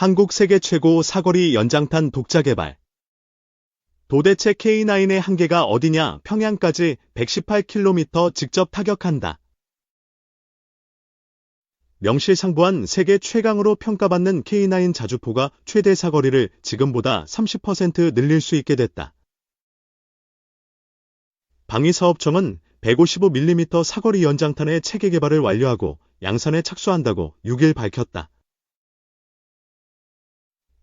한국 세계 최고 사거리 연장탄 독자 개발. 도대체 K9의 한계가 어디냐? 평양까지 118km 직접 타격한다. 명실상부한 세계 최강으로 평가받는 K9 자주포가 최대 사거리를 지금보다 30% 늘릴 수 있게 됐다. 방위사업청은 155mm 사거리 연장탄의 체계 개발을 완료하고 양산에 착수한다고 6일 밝혔다.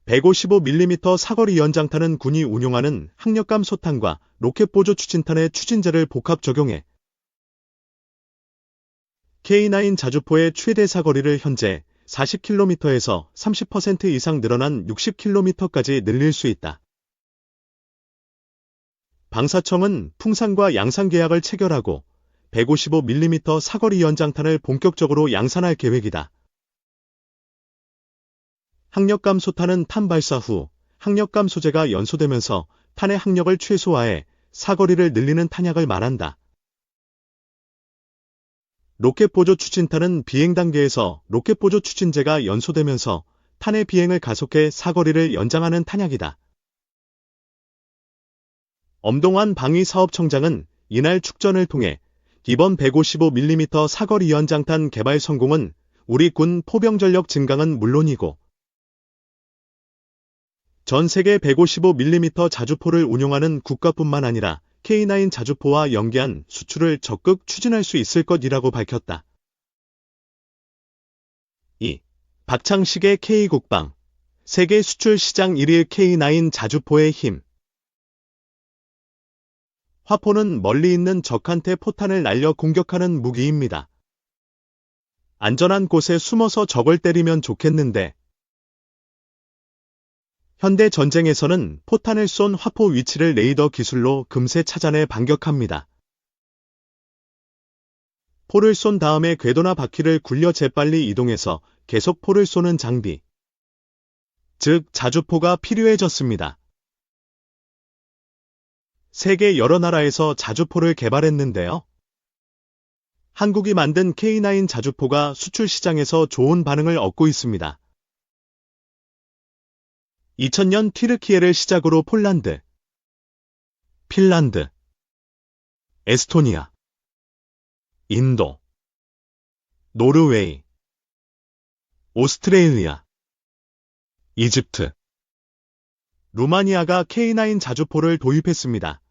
155mm 사거리 연장탄은 군이 운용하는 항력감 소탄과 로켓 보조 추진탄의 추진제를 복합 적용해 K9 자주포의 최대 사거리를 현재 40km에서 30% 이상 늘어난 60km까지 늘릴 수 있다. 방사청은 풍산과 양산 계약을 체결하고 155mm 사거리 연장탄을 본격적으로 양산할 계획이다. 항력감 소탄은 탄 발사 후 항력감 소재가 연소되면서 탄의 항력을 최소화해 사거리를 늘리는 탄약을 말한다. 로켓 보조 추진탄은 비행 단계에서 로켓 보조 추진제가 연소되면서 탄의 비행을 가속해 사거리를 연장하는 탄약이다. 엄동환 방위사업청장은 이날 축전을 통해 이번 155mm 사거리 연장탄 개발 성공은 우리 군 포병 전력 증강은 물론이고 전 세계 155mm 자주포를 운용하는 국가뿐만 아니라 K9 자주포와 연계한 수출을 적극 추진할 수 있을 것이라고 밝혔다. 2. 박창식의 K국방. 세계 수출 시장 1위 K9 자주포의 힘. 화포는 멀리 있는 적한테 포탄을 날려 공격하는 무기입니다. 안전한 곳에 숨어서 적을 때리면 좋겠는데 현대 전쟁에서는 포탄을 쏜 화포 위치를 레이더 기술로 금세 찾아내 반격합니다. 포를 쏜 다음에 궤도나 바퀴를 굴려 재빨리 이동해서 계속 포를 쏘는 장비, 즉 자주포가 필요해졌습니다. 세계 여러 나라에서 자주포를 개발했는데요. 한국이 만든 K9 자주포가 수출 시장에서 좋은 반응을 얻고 있습니다. 2000년 튀르키예를 시작으로 폴란드, 핀란드, 에스토니아, 인도, 노르웨이, 오스트레일리아, 이집트, 루마니아가 K9 자주포를 도입했습니다.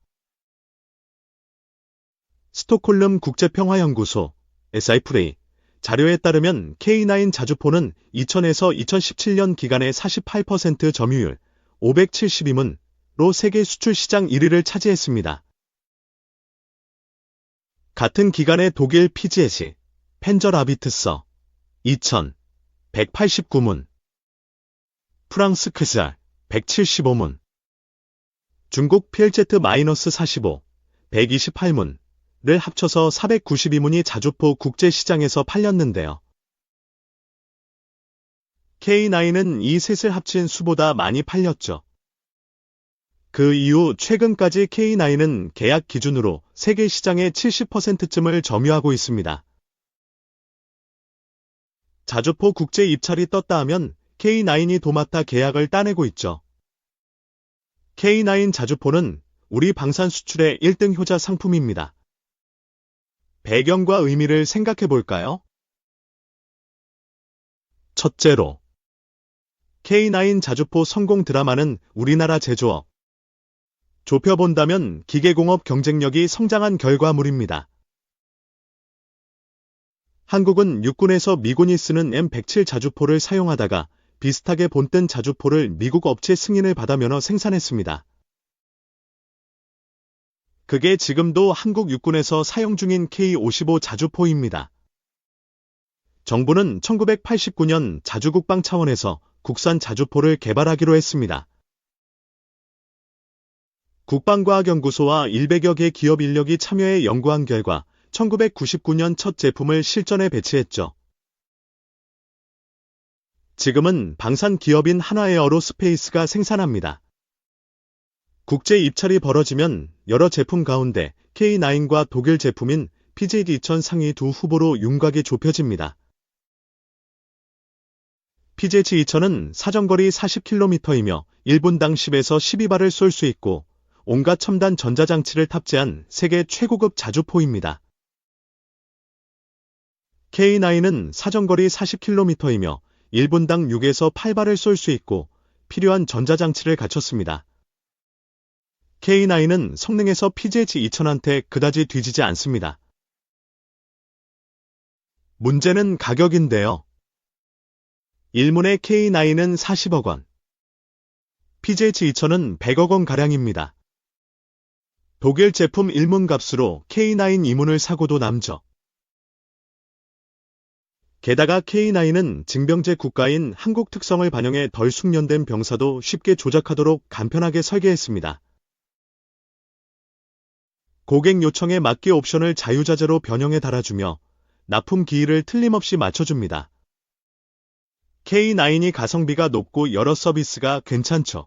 스톡홀름 국제평화연구소 SI프레이 자료에 따르면 K9 자주포는 2000에서 2017년 기간의 48% 점유율 572문으로 세계 수출 시장 1위를 차지했습니다. 같은 기간에 독일 PGS, 펜저라비트서 2189문, 프랑스 크잘 175문, 중국 PLZ-45 128문, 를 합쳐서 492문이 자주포 국제시장에서 팔렸는데요. K9은 이 셋을 합친 수보다 많이 팔렸죠. 그 이후 최근까지 K9은 계약 기준으로 세계 시장의 70%쯤을 점유하고 있습니다. 자주포 국제 입찰이 떴다 하면 K9이 도맡아 계약을 따내고 있죠. K9 자주포는 우리 방산 수출의 1등 효자 상품입니다. 배경과 의미를 생각해 볼까요? 첫째로, K9 자주포 성공 드라마는 우리나라 제조업, 좁혀본다면 기계공업 경쟁력이 성장한 결과물입니다. 한국은 육군에서 미군이 쓰는 M107 자주포를 사용하다가 비슷하게 본뜬 자주포를 미국 업체 승인을 받아 면허 생산했습니다. 그게 지금도 한국 육군에서 사용 중인 K55 자주포입니다. 정부는 1989년 자주국방 차원에서 국산 자주포를 개발하기로 했습니다. 국방과학연구소와 100여 개 기업 인력이 참여해 연구한 결과 1999년 첫 제품을 실전에 배치했죠. 지금은 방산 기업인 한화에어로스페이스가 생산합니다. 국제 입찰이 벌어지면 여러 제품 가운데 K9과 독일 제품인 PZ2000 상위 두 후보로 윤곽이 좁혀집니다. PJH-2000은 사정거리 40km이며 1분당 10에서 12발을 쏠 수 있고 온갖 첨단 전자장치를 탑재한 세계 최고급 자주포입니다. K9은 사정거리 40km이며 1분당 6에서 8발을 쏠 수 있고 필요한 전자장치를 갖췄습니다. K9은 성능에서 PJH-2000한테 그다지 뒤지지 않습니다. 문제는 가격인데요. 일문의 K9은 40억 원, PJH-2000은 100억 원가량입니다. 독일 제품 일문값으로 K9 2문을 사고도 남죠. 게다가 K9은 징병제 국가인 한국 특성을 반영해 덜 숙련된 병사도 쉽게 조작하도록 간편하게 설계했습니다. 고객 요청에 맞게 옵션을 자유자재로 변형해 달아주며 납품 기일을 틀림없이 맞춰줍니다. K9이 가성비가 높고 여러 서비스가 괜찮죠.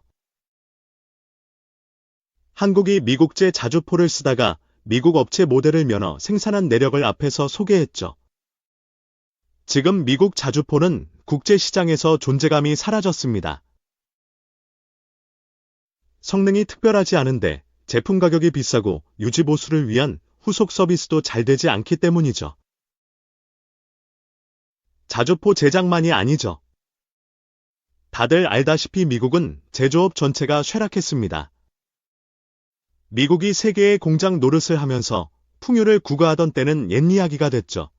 한국이 미국제 자주포를 쓰다가 미국 업체 모델을 면허 생산한 내력을 앞에서 소개했죠. 지금 미국 자주포는 국제시장에서 존재감이 사라졌습니다. 성능이 특별하지 않은데 제품 가격이 비싸고 유지보수를 위한 후속 서비스도 잘 되지 않기 때문이죠. 자주포 제작만이 아니죠. 다들 알다시피 미국은 제조업 전체가 쇠락했습니다. 미국이 세계의 공장 노릇을 하면서 풍요를 구가하던 때는 옛 이야기가 됐죠.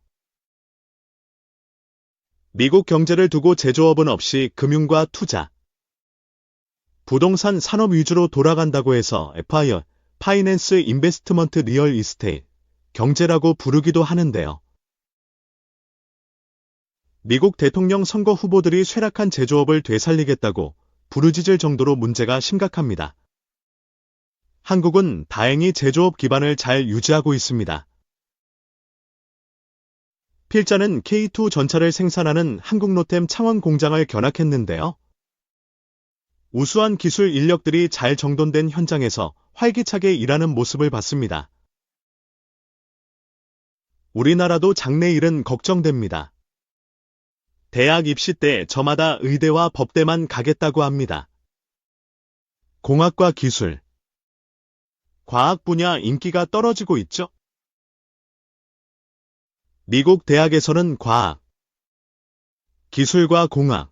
미국 경제를 두고 제조업은 없이 금융과 투자, 부동산 산업 위주로 돌아간다고 해서 FIR, 파이낸스 인베스트먼트 리얼 이스테이트, 경제라고 부르기도 하는데요. 미국 대통령 선거 후보들이 쇠락한 제조업을 되살리겠다고 부르짖을 정도로 문제가 심각합니다. 한국은 다행히 제조업 기반을 잘 유지하고 있습니다. 필자는 K2 전차를 생산하는 한국노템 창원 공장을 견학했는데요. 우수한 기술 인력들이 잘 정돈된 현장에서 활기차게 일하는 모습을 봤습니다. 우리나라도 장래일은 걱정됩니다. 대학 입시 때 저마다 의대와 법대만 가겠다고 합니다. 공학과 기술, 과학 분야 인기가 떨어지고 있죠? 미국 대학에서는 과학, 기술과 공학,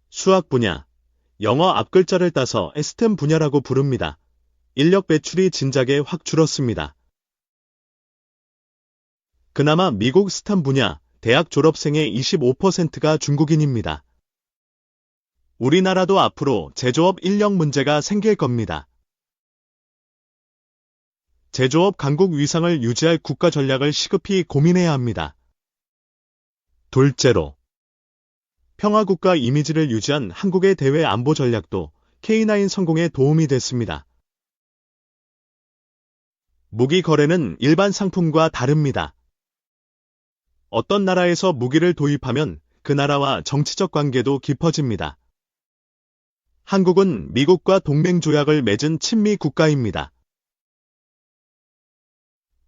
수학 분야, 영어 앞글자를 따서 STEM 분야라고 부릅니다. 인력 배출이 진작에 확 줄었습니다. 그나마 미국 스탐 분야, 대학 졸업생의 25%가 중국인입니다. 우리나라도 앞으로 제조업 인력 문제가 생길 겁니다. 제조업 강국 위상을 유지할 국가 전략을 시급히 고민해야 합니다. 둘째로, 평화국가 이미지를 유지한 한국의 대외 안보 전략도 K9 성공에 도움이 됐습니다. 무기 거래는 일반 상품과 다릅니다. 어떤 나라에서 무기를 도입하면 그 나라와 정치적 관계도 깊어집니다. 한국은 미국과 동맹 조약을 맺은 친미 국가입니다.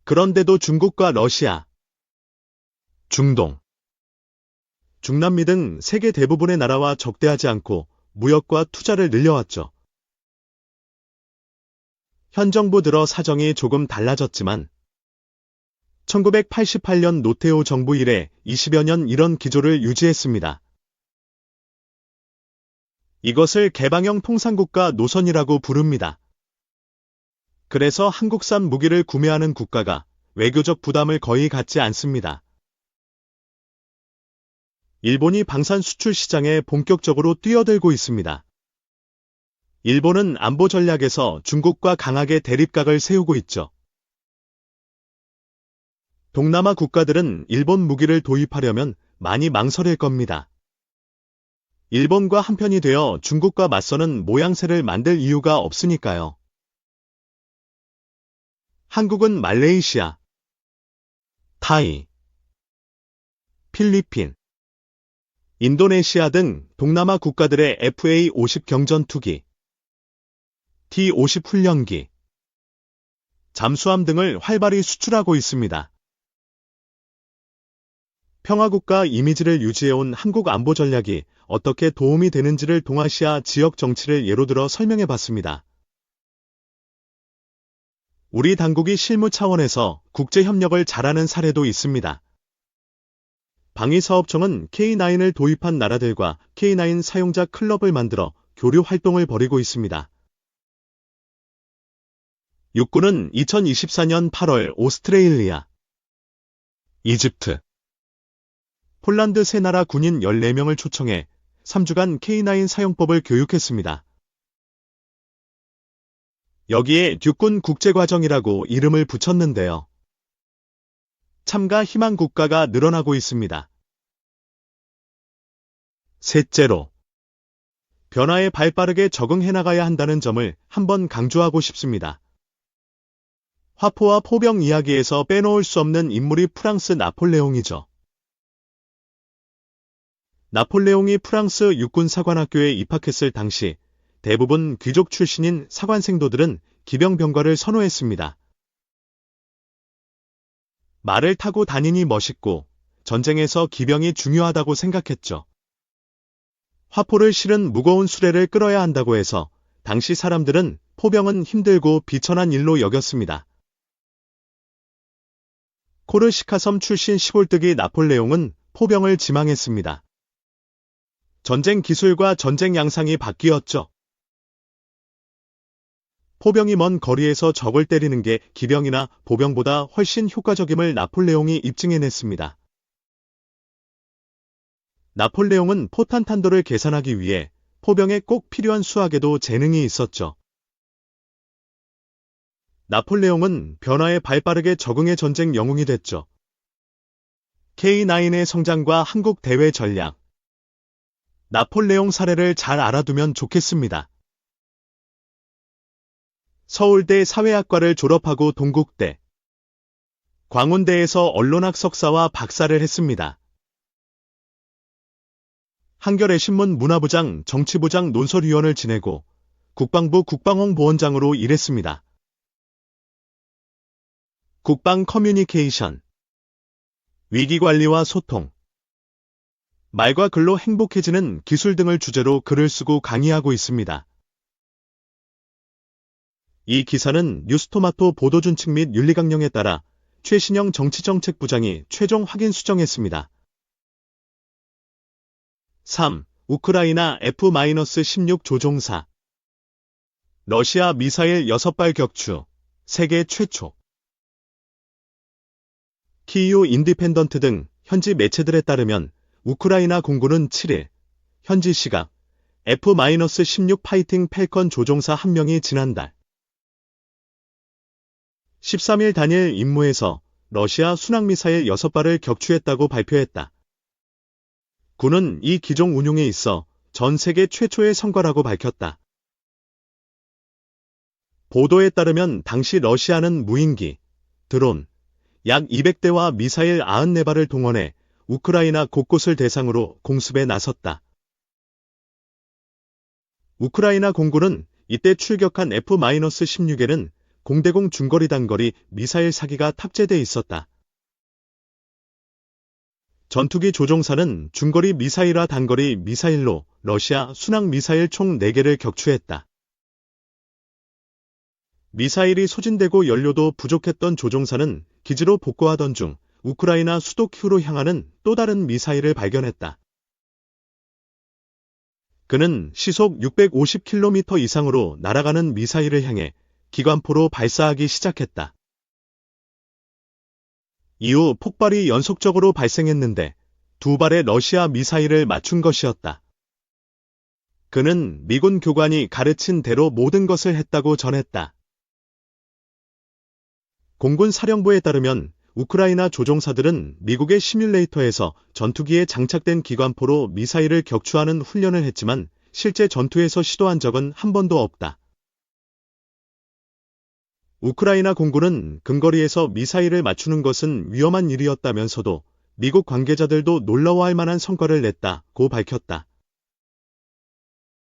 그런데도 중국과 러시아, 중동, 중남미 등 세계 대부분의 나라와 적대하지 않고 무역과 투자를 늘려왔죠. 현 정부 들어 사정이 조금 달라졌지만 1988년 노태우 정부 이래 20여 년 이런 기조를 유지했습니다. 이것을 개방형 통상국가 노선이라고 부릅니다. 그래서 한국산 무기를 구매하는 국가가 외교적 부담을 거의 갖지 않습니다. 일본이 방산 수출 시장에 본격적으로 뛰어들고 있습니다. 일본은 안보 전략에서 중국과 강하게 대립각을 세우고 있죠. 동남아 국가들은 일본 무기를 도입하려면 많이 망설일 겁니다. 일본과 한편이 되어 중국과 맞서는 모양새를 만들 이유가 없으니까요. 한국은 말레이시아, 타이, 필리핀, 인도네시아 등 동남아 국가들의 FA-50 경전투기, T-50 훈련기, 잠수함 등을 활발히 수출하고 있습니다. 평화국가 이미지를 유지해온 한국 안보 전략이 어떻게 도움이 되는지를 동아시아 지역 정치를 예로 들어 설명해 봤습니다. 우리 당국이 실무 차원에서 국제 협력을 잘하는 사례도 있습니다. 방위사업청은 K9을 도입한 나라들과 K9 사용자 클럽을 만들어 교류 활동을 벌이고 있습니다. 육군은 2024년 8월 오스트레일리아, 이집트, 폴란드 세 나라 군인 14명을 초청해 3주간 K9 사용법을 교육했습니다. 여기에 육군 국제과정이라고 이름을 붙였는데요. 참가 희망 국가가 늘어나고 있습니다. 셋째로, 변화에 발빠르게 적응해 나가야 한다는 점을 한번 강조하고 싶습니다. 화포와 포병 이야기에서 빼놓을 수 없는 인물이 프랑스 나폴레옹이죠. 나폴레옹이 프랑스 육군사관학교에 입학했을 당시 대부분 귀족 출신인 사관생도들은 기병병과를 선호했습니다. 말을 타고 다니니 멋있고 전쟁에서 기병이 중요하다고 생각했죠. 화포를 실은 무거운 수레를 끌어야 한다고 해서 당시 사람들은 포병은 힘들고 비천한 일로 여겼습니다. 코르시카 섬 출신 시골뜨기 나폴레옹은 포병을 지망했습니다. 전쟁 기술과 전쟁 양상이 바뀌었죠. 포병이 먼 거리에서 적을 때리는 게 기병이나 보병보다 훨씬 효과적임을 나폴레옹이 입증해냈습니다. 나폴레옹은 포탄 탄도를 계산하기 위해 포병에 꼭 필요한 수학에도 재능이 있었죠. 나폴레옹은 변화에 발빠르게 적응해 전쟁 영웅이 됐죠. K9의 성장과 한국 대외 전략. 나폴레옹 사례를 잘 알아두면 좋겠습니다. 서울대 사회학과를 졸업하고 동국대, 광운대에서 언론학 석사와 박사를 했습니다. 한겨레 신문 문화부장, 정치부장 논설위원을 지내고 국방부 국방홍보원장으로 일했습니다. 국방 커뮤니케이션, 위기관리와 소통, 말과 글로 행복해지는 기술 등을 주제로 글을 쓰고 강의하고 있습니다. 이 기사는 뉴스토마토 보도준칙 및 윤리강령에 따라 최신영 정치정책부장이 최종 확인 수정했습니다. 3. 우크라이나 F-16 조종사. 러시아 미사일 6발 격추. 세계 최초. 키이우 인디펜던트 등 현지 매체들에 따르면 우크라이나 공군은 7일 현지 시각 F-16 파이팅 팰컨 조종사 1명이 지난달 13일 단일 임무에서 러시아 순항미사일 6발을 격추했다고 발표했다. 군은 이 기종 운용에 있어 전 세계 최초의 성과라고 밝혔다. 보도에 따르면 당시 러시아는 무인기, 드론 약 200대와 미사일 94발을 동원해 우크라이나 곳곳을 대상으로 공습에 나섰다. 우크라이나 공군은 이때 출격한 F-16에는 공대공 중거리 단거리 미사일 사기가 탑재돼 있었다. 전투기 조종사는 중거리 미사일과 단거리 미사일로 러시아 순항 미사일 총 4개를 격추했다. 미사일이 소진되고 연료도 부족했던 조종사는 기지로 복구하던 중 우크라이나 수도 키우로 향하는 또 다른 미사일을 발견했다. 그는 시속 650km 이상으로 날아가는 미사일을 향해 기관포로 발사하기 시작했다. 이후 폭발이 연속적으로 발생했는데 2발의 러시아 미사일을 맞춘 것이었다. 그는 미군 교관이 가르친 대로 모든 것을 했다고 전했다. 공군 사령부에 따르면 우크라이나 조종사들은 미국의 시뮬레이터에서 전투기에 장착된 기관포로 미사일을 격추하는 훈련을 했지만 실제 전투에서 시도한 적은 한 번도 없다. 우크라이나 공군은 근거리에서 미사일을 맞추는 것은 위험한 일이었다면서도 미국 관계자들도 놀라워할 만한 성과를 냈다고 밝혔다.